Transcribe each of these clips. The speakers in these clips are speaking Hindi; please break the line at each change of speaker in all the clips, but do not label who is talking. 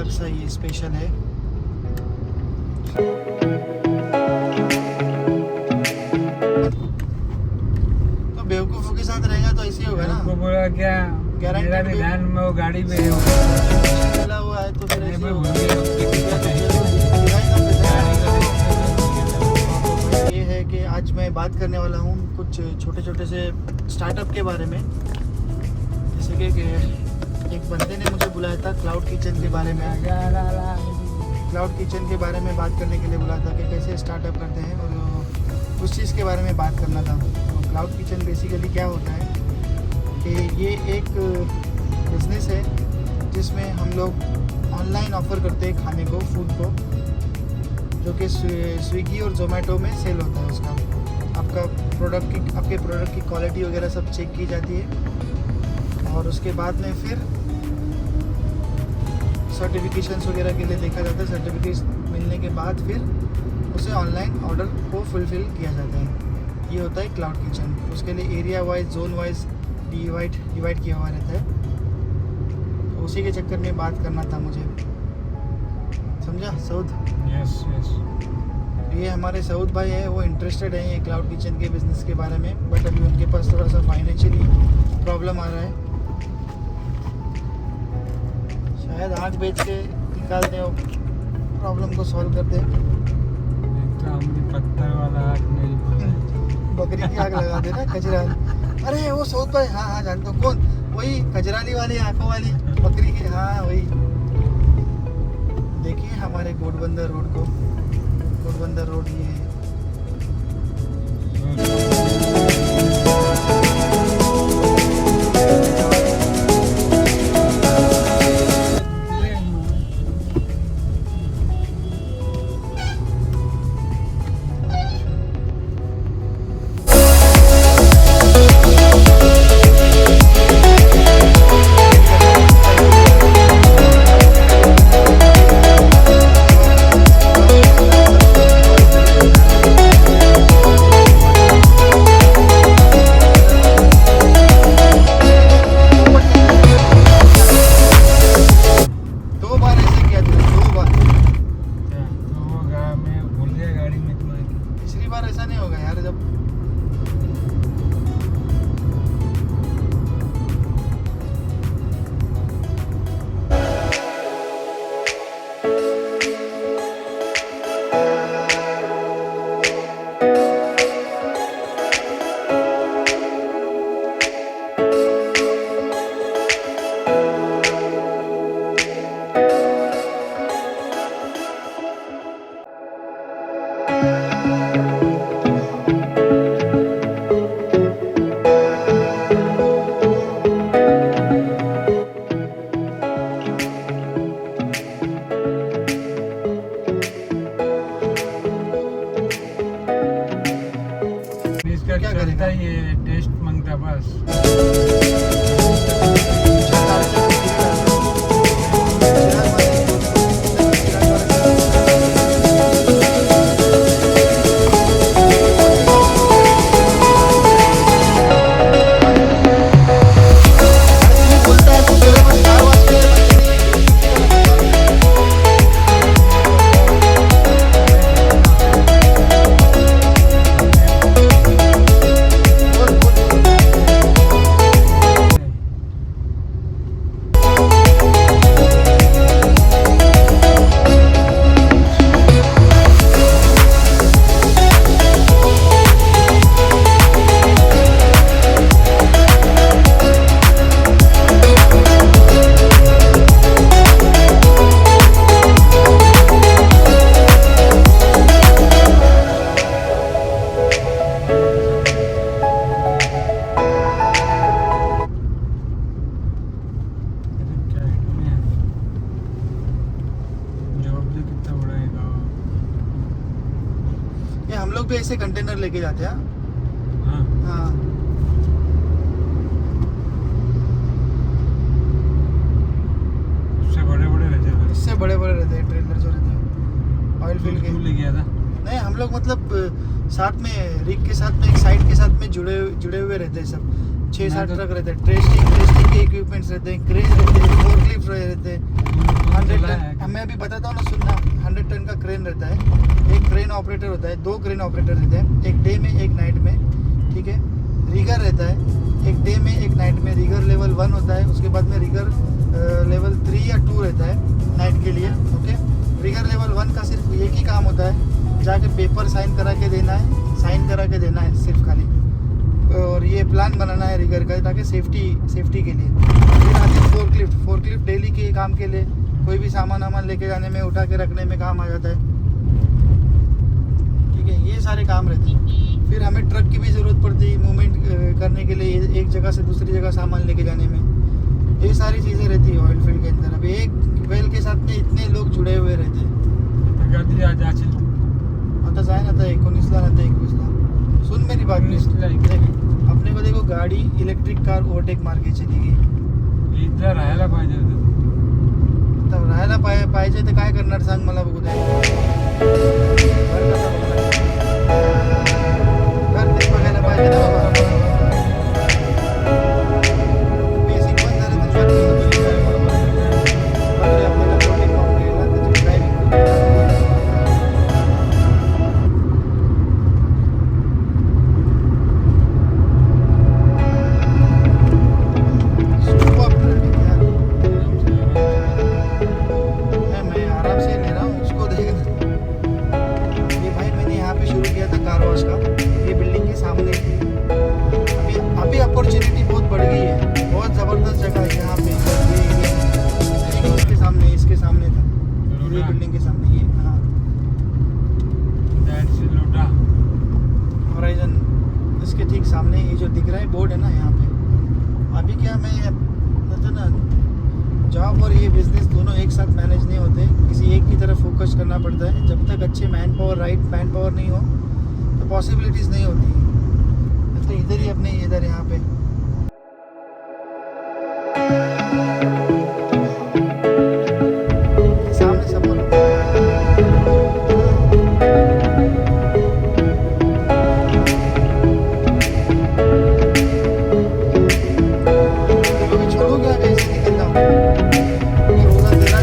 अलग सा ये स्पेशल है। तो बेवकूफ़ों के साथ रहेगा तो ऐसे ही होगा ना।
को बोला क्या,
गारंटी
मेरा भी ध्यान में वो गाड़ी पे
चला हुआ है तो फिर ऐसे ही होगा। ये है कि आज मैं बात करने वाला हूँ कुछ छोटे छोटे से स्टार्टअप के बारे में। जैसे कि एक बंदे ने मुझे बुलाया था क्लाउड किचन के बारे में। क्लाउड किचन के बारे में बात करने के लिए बुलाया था कि कैसे स्टार्टअप करते हैं, और उस चीज़ के बारे में बात करना था। तो क्लाउड किचन बेसिकली क्या होता है कि ये एक बिज़नेस है जिसमें हम लोग ऑनलाइन ऑफ़र करते हैं खाने को, फूड को, जो कि स्विगी और जोमेटो में सेल होता है। उसका आपके प्रोडक्ट की क्वालिटी वगैरह सब चेक की जाती है, और उसके बाद में फिर सर्टिफिकेशंस वगैरह के लिए देखा जाता है। सर्टिफिकेट मिलने के बाद फिर उसे ऑनलाइन ऑर्डर को फुलफ़िल किया जाता है। ये होता है क्लाउड किचन। उसके लिए area wise, zone wise divide किया हुआ रहता है। तो उसी के चक्कर में बात करना था मुझे, समझा सऊद?
Yes yes.
तो ये हमारे सऊद भाई है, वो इंटरेस्टेड है ये क्लाउड किचन के बिज़नेस के बारे में, बट अभी उनके पास थोड़ा सा फाइनेंशियली प्रॉब्लम आ रहा है। शायद आग बेच के निकाल दें और प्रॉब्लम को सॉल्व कर दें।
तो हमने पत्थर वाला आग नहीं,
बकरी की आग लगा देना, कचरा। अरे वो सऊद भाई, हाँ हाँ जानता हूँ। कौन? वही कजराली वाली आंखों वाली बकरी की, हाँ वही। देखिए हमारे घोड़बंदर रोड को, घोड़बंदर रोड ये है। क्या करेगा?
ये टेस्ट मांगता बस।
हम लोग भी ऐसे कंटेनर लेके जाते हैं। हाँ,
उससे बड़े बड़े रहते हैं।
इससे बड़े बड़े रहते हैं ट्रेलर जो रहते हैं ऑयल फिल के।
ले गया था?
नहीं, हम लोग मतलब साथ में रिग के साथ में, एक साइड के साथ में जुड़े हुए रहते हैं सब। 6-7
मैं तो-
ट्रक रहते हैं, टेस्टिंग के इक्विपमेंट्स रहते हैं, क्रेन रहते हैं, फोर्कलिफ्ट रहते हैं, 100
चला है
टन। मैं अभी बताता हूँ ना, सुनना। 100 टन का क्रेन रहता है, एक क्रेन ऑपरेटर होता है, 2 क्रेन ऑपरेटर रहते हैं, एक डे में एक नाइट में, ठीक है। रिगर रहता है, एक डे में एक नाइट में। रिगर लेवल 1 होता है, उसके बाद में रिगर लेवल 3 या 2 रहता है नाइट के लिए, ओके। रिगर लेवल 1 का सिर्फ एक ही काम होता है, जाके पेपर साइन करा के देना है सिर्फ खाली, और ये प्लान बनाना है रिगर का, ताकि सेफ्टी के लिए। फिर आती है फोर्कलिफ्ट डेली के काम के लिए, कोई भी सामान लेके जाने में, उठा के रखने में काम आ जाता है, ठीक है। ये सारे काम रहते हैं। फिर हमें ट्रक की भी ज़रूरत पड़ती है मूवमेंट करने के लिए, एक जगह से दूसरी जगह सामान लेके जाने में। ये सारी चीज़ें रहती है ऑयल फील्ड के अंदर। अब एक वेल के साथ में इतने लोग जुड़े हुए रहते हैं।
गर्दी आज आचिल
आता जाए ना, 19 ला 21 ला। सुन मेरी बात,
19 ला
देख, अपने को देखो गाड़ी इलेक्ट्रिक कार ओवरटेक मार के चलेगी,
इथं राहायला पाहिजे होतं.
तर राहायला पाहिजे तर काय करणार सांग मला बघू दे. घर ते बघायला पाहिजे ना बाबा. बेसिक पण झालं तर बाकी होतं काय बरोबर आहे. बाकी आपल्याला प्रोटीन वापरायला त्याची ड्रायव्हिंग मैं आराम से ले रहा हूँ उसको देख। ये भाई मैंने यहाँ पे शुरू किया था कार वॉश का, ये बिल्डिंग के सामने। अभी अपॉर्चुनिटी बहुत बढ़ गई है, बहुत ज़बरदस्त जगह है यहाँ पे। ये इसके सामने था, ये बिल्डिंग के सामने, ये हाँ
लोटा
होराइजन, इसके ठीक सामने ये जो दिख रहा है बोर्ड है ना, यहाँ पे। अभी क्या मैं मतलब ना, जॉब और ये बिजनेस दोनों एक साथ मैनेज नहीं होते, किसी एक की तरफ फोकस करना पड़ता है। जब तक अच्छे मैन पावर नहीं हो तो पॉसिबिलिटीज़ नहीं होती। तो इधर ही अपने इधर यहाँ पे सामने सब बोलो। अभी छोड़ो क्या, ऐसे निकलता हूँ रोजा तेरा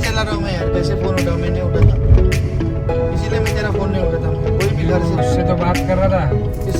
चला रहा हूँ मैं यार, कैसे फोन उठाऊँ? मैं नहीं उठाता, इसीलिए मैं तेरा फोन नहीं उठाता। कोई भी घर से
उससे तो बात कर रहा था।